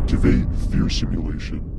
Activate fear simulation.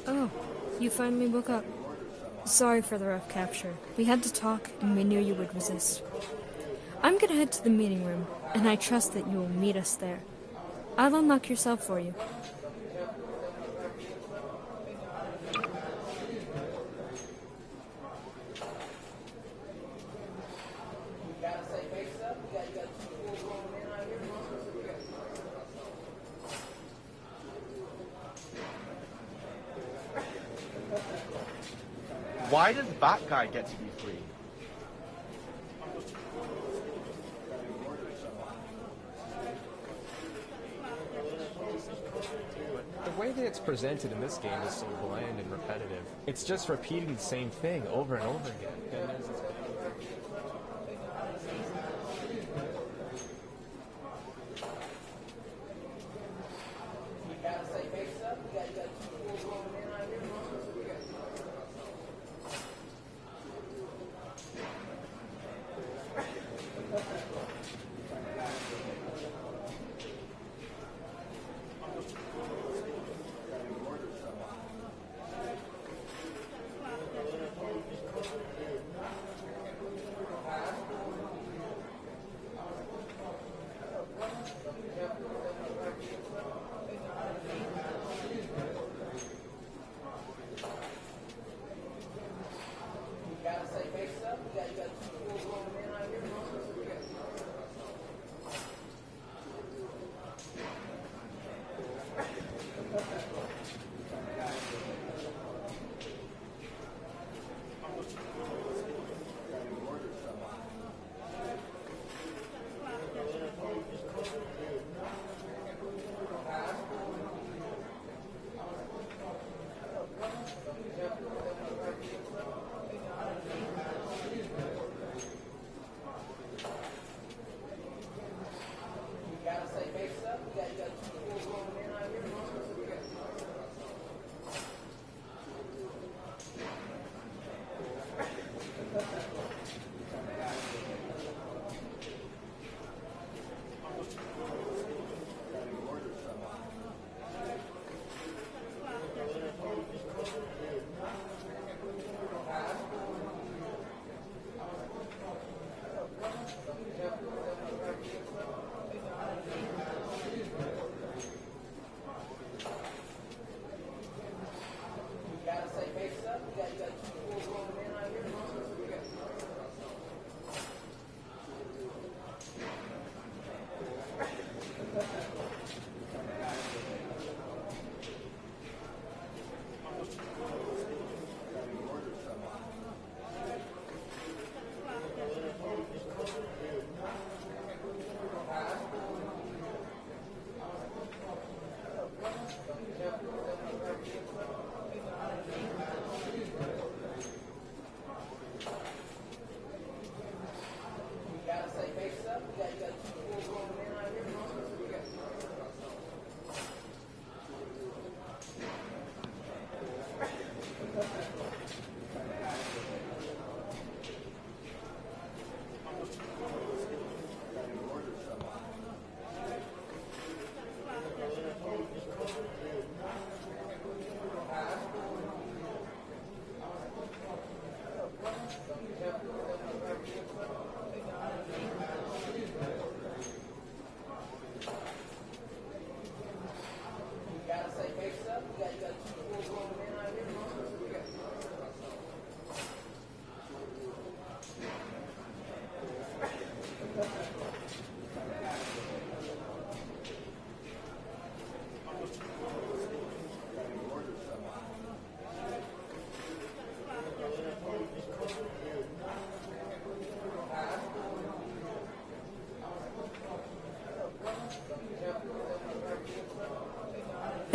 Oh, you finally woke up. Sorry for the rough capture. We had to talk, and we knew you would resist. I'm gonna head to the meeting room, and I trust that you will meet us there. I'll unlock your cell for you. Why does that guy get to be free? The way that it's presented in this game is so bland and repetitive. It's just repeating the same thing over and over again. And there's this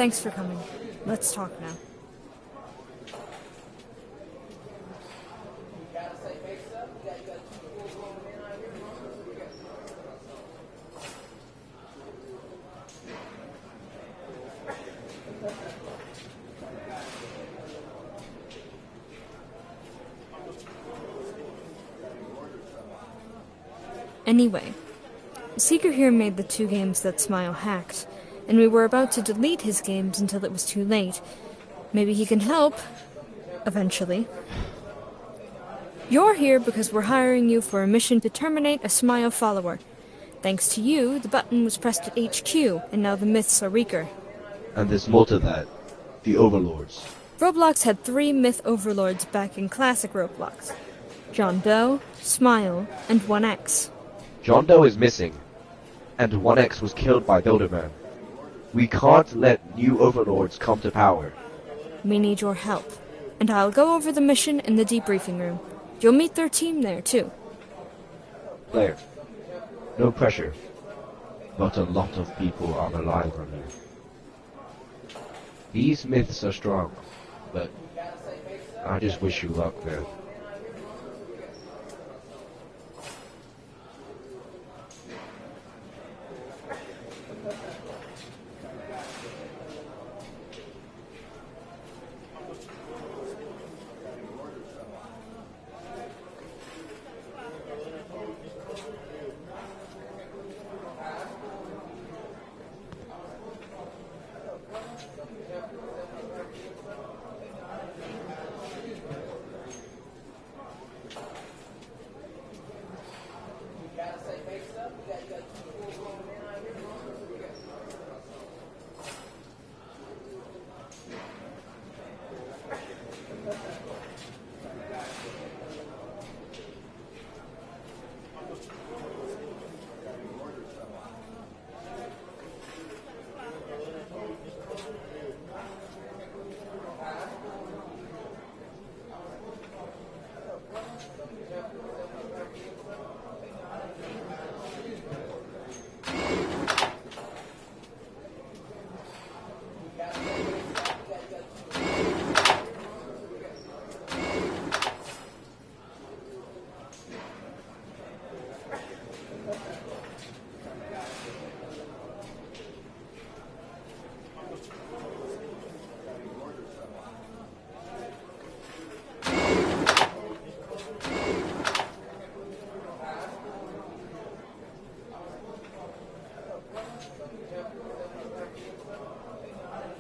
Thanks for coming. Let's talk now. Anyway, Seeker here made the 2 games that Smile hacked, and we were about to delete his games until it was too late. Maybe he can help. Eventually. You're here because we're hiring you for a mission to terminate a Smile follower. Thanks to you, the button was pressed at HQ, and now the myths are weaker. And there's more to that. The Overlords. Roblox had 3 myth overlords back in classic Roblox. John Doe, Smile, and 1X. John Doe is missing, and 1X was killed by Builderman. We can't let new Overlords come to power. We need your help, and I'll go over the mission in the debriefing room. You'll meet their team there, too. Blair, no pressure, but a lot of people are relying on you. These myths are strong, but I just wish you luck, man.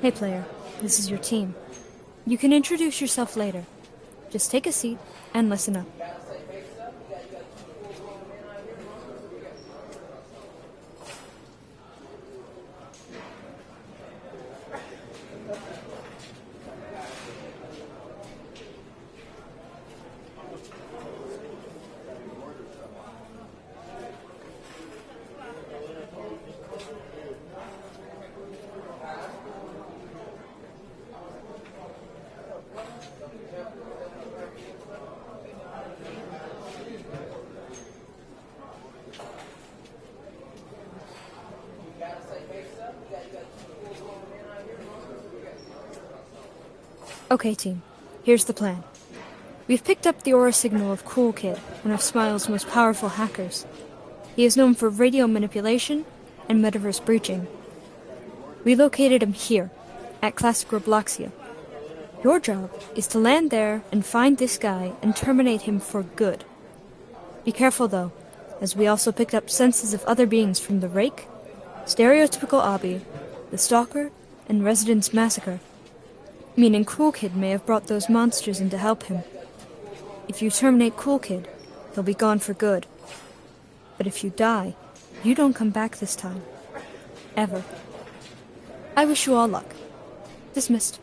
Hey player, this is your team. You can introduce yourself later. Just take a seat and listen up. Okay, team. Here's the plan. We've picked up the aura signal of Cool Kid, one of Smile's most powerful hackers. He is known for radio manipulation and metaverse breaching. We located him here, at Classic Robloxia. Your job is to land there and find this guy and terminate him for good. Be careful, though, as we also picked up senses of other beings from the Rake, Stereotypical Obby, the Stalker, and Residence Massacre. Meaning Cool Kid may have brought those monsters in to help him. If you terminate Cool Kid, he'll be gone for good. But if you die, you don't come back this time. Ever. I wish you all luck. Dismissed.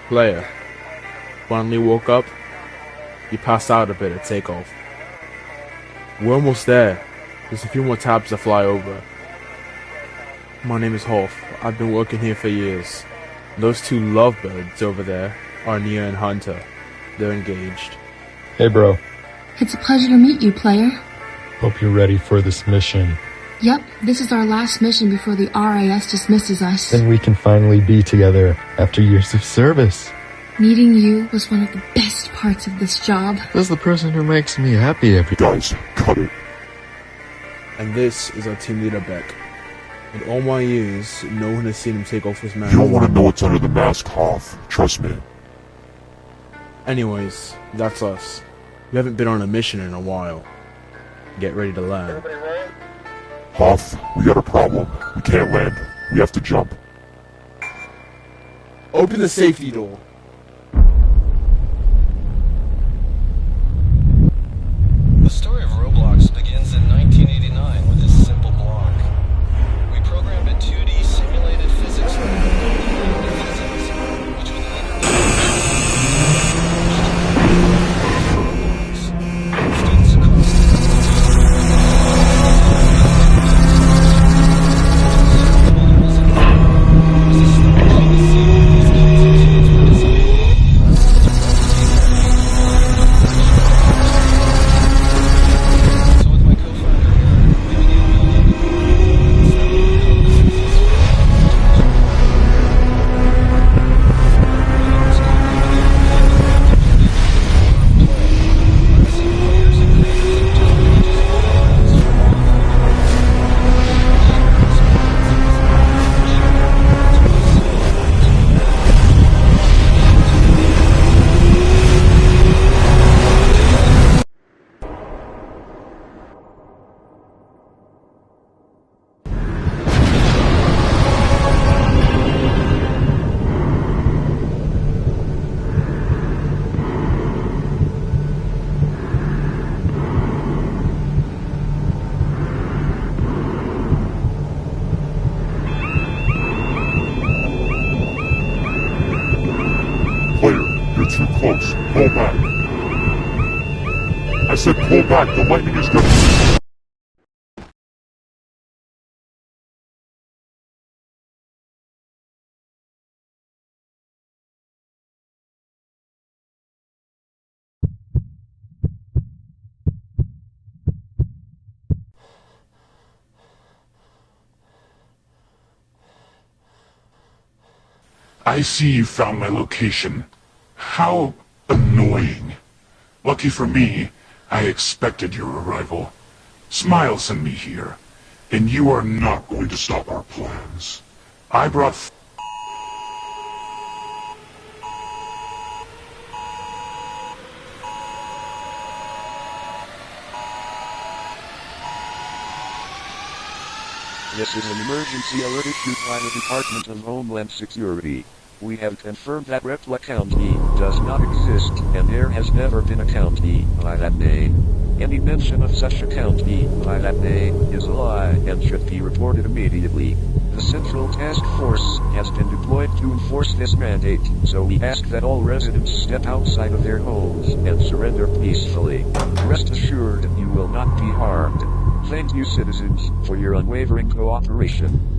Player. Finally woke up? You passed out a bit at takeoff. We're almost there. There's a few more tabs to fly over. My name is Hoff. I've been working here for years. Those two lovebirds over there are Nia and Hunter. They're engaged. Hey, bro. It's a pleasure to meet you, player. Hope you're ready for this mission. Yep, this is our last mission before the RAS dismisses us. Then we can finally be together after years of service. Meeting you was one of the best parts of this job. This is the person who makes me happy every day. Guys, cut it. And this is our team leader, Beck. In all my years, no one has seen him take off his mask. You don't want to know what's under the mask, Hoff. Trust me. Anyways, that's us. We haven't been on a mission in a while. Get ready to land. Hoff, we got a problem. We can't land. We have to jump. Open the safety door. The story of Roblox begins in 1989 with this simple block. We programmed a 2D simulated physics lab called physics, which would students Player, you're too close. Pull back. I said pull back. The lightning is gonna... I see you found my location. How annoying. Lucky for me, I expected your arrival. Smile sent me here, and you are not going to stop our plans. I brought... This is an emergency alert issued by the Department of Homeland Security. We have confirmed that Repla County does not exist, and there has never been a county by that name. Any mention of such a county by that name is a lie and should be reported immediately. The Central Task Force has been deployed to enforce this mandate, so we ask that all residents step outside of their homes and surrender peacefully. Rest assured you will not be harmed. Thank you, citizens, for your unwavering cooperation.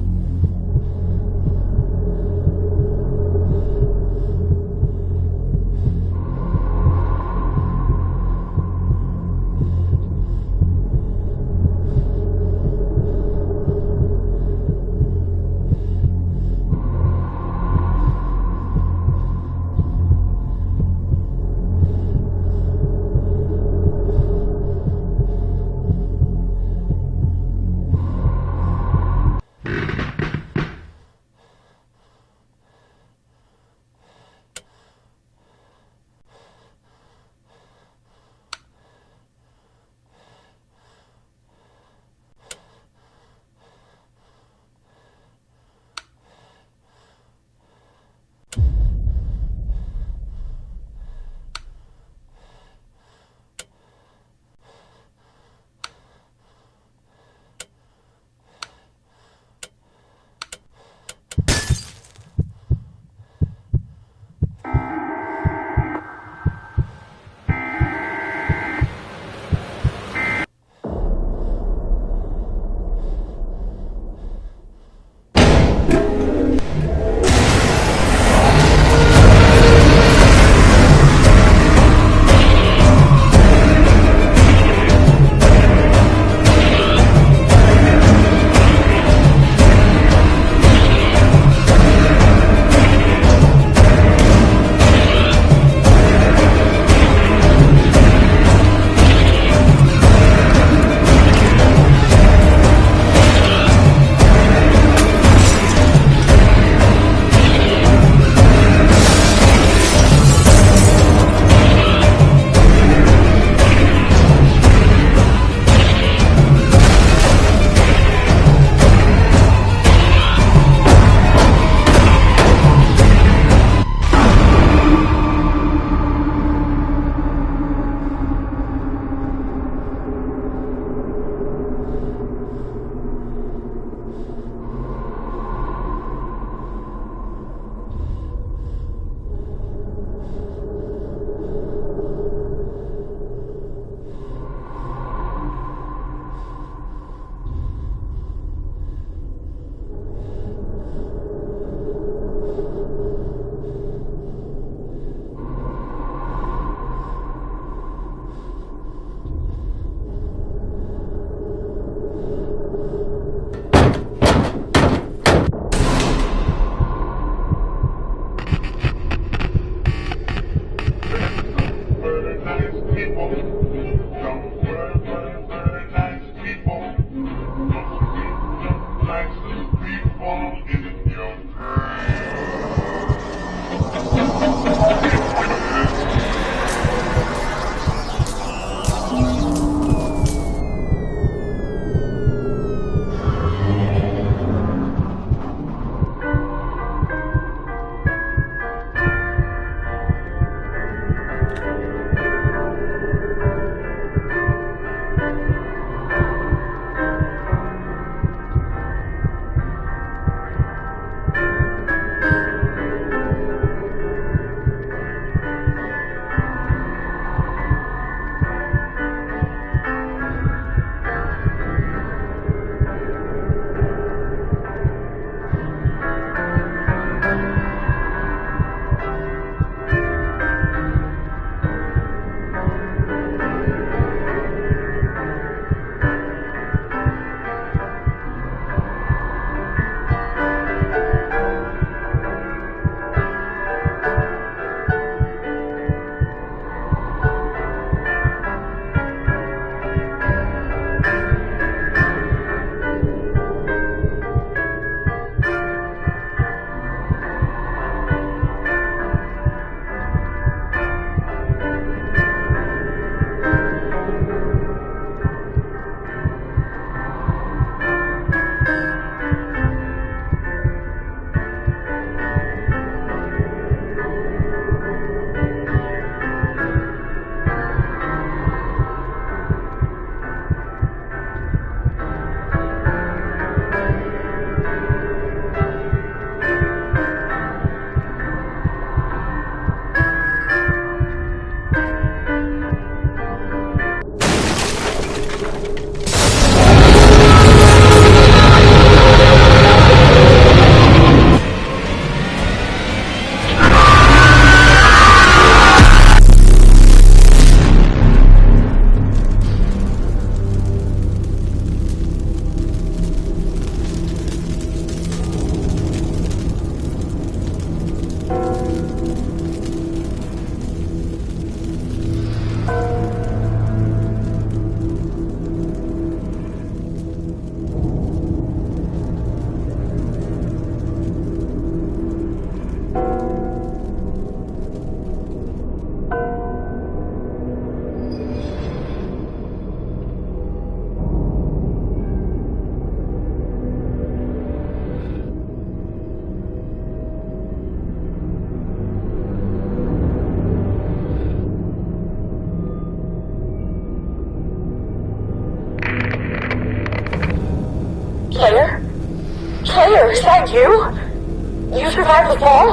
Hunter, is that you? You survived the fall?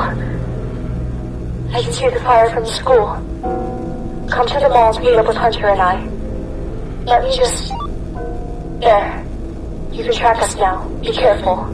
I can see the fire from the school. Come to the mall to meet up with Hunter and I. Let me just... There. You can track us now. Be careful.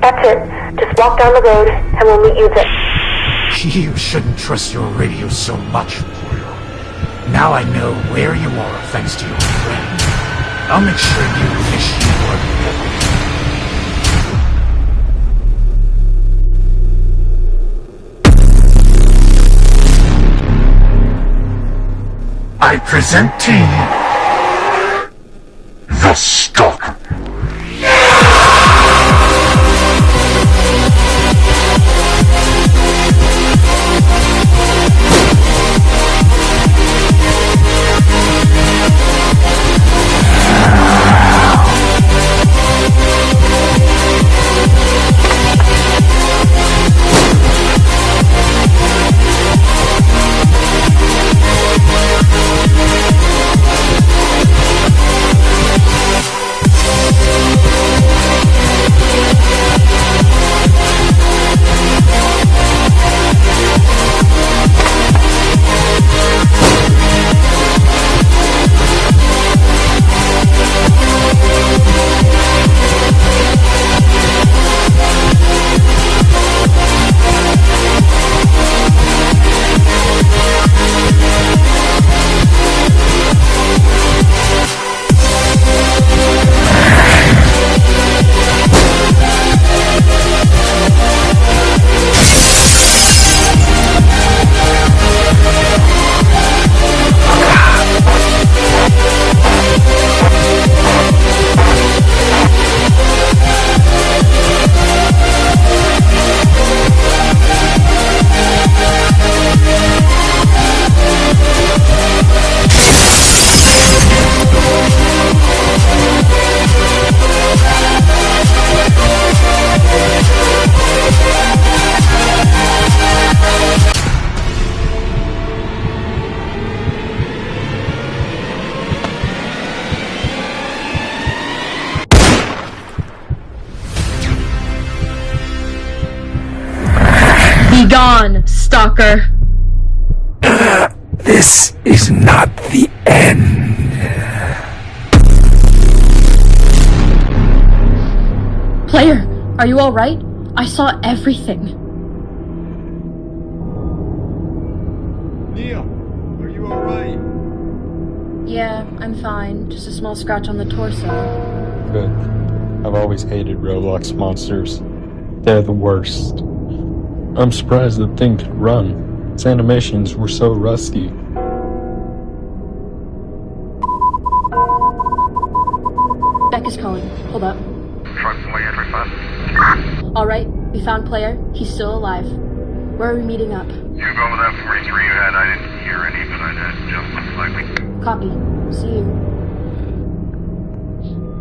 That's it. Just walk down the road, and we'll meet you there. You shouldn't trust your radio so much, Boyle. Now I know where you are thanks to your friend. I'll make sure you wish you were dead. I present to you the Stalker. Be gone, stalker. This is not the end. Player, are you alright? I saw everything. Neil, are you alright? Yeah, I'm fine. Just a small scratch on the torso. Good. I've always hated Roblox monsters. They're the worst. I'm surprised the thing could run. Its animations were so rusty. Beck is calling. Hold up. Alright, we found Player. He's still alive. Where are we meeting up? You go with that 43 you had. I didn't hear any, but I'd had just looks likely. Copy. See you.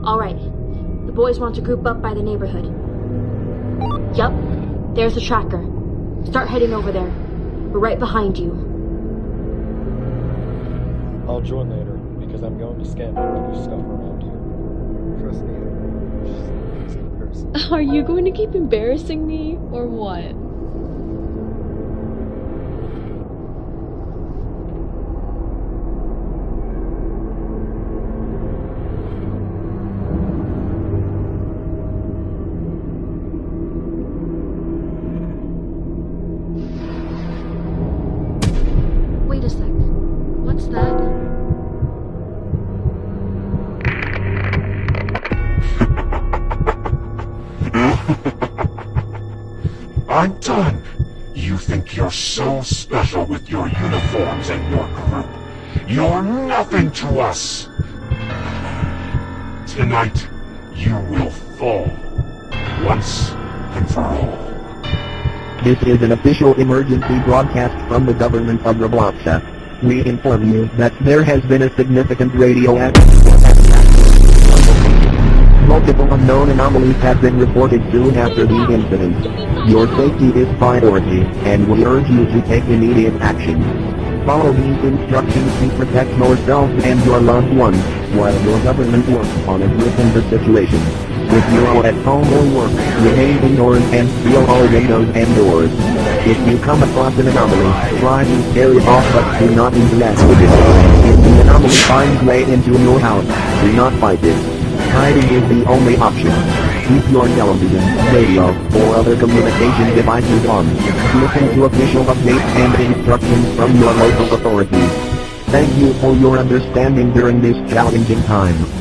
Alright. The boys want to group up by the neighborhood. Yup. There's the tracker. Start heading over there. We're right behind you. I'll join later, because I'm going to scan for other stuff around here. Trust me, she's an amazing person. Are you going to keep embarrassing me, or what? Wait a sec. What's that? I'm done. You think you're so special with your uniforms and your group. You're nothing to us. Tonight, you will fall. Once and for all. This is an official emergency broadcast from the government of Roblox. We inform you that there has been a significant radioactive multiple unknown anomalies have been reported soon after the incident. Your safety is priority, and we urge you to take immediate action. Follow these instructions to protect yourself and your loved ones, while your government works on a grip in the situation. If you are at home or work, remain indoors and seal all windows and doors. If you come across an anomaly, try to scare it off but do not interact with it. If the anomaly finds way into your house, do not fight it. Hiding is the only option. Keep your television, radio, or other communication devices on. Listen to official updates and instructions from your local authorities. Thank you for your understanding during this challenging time.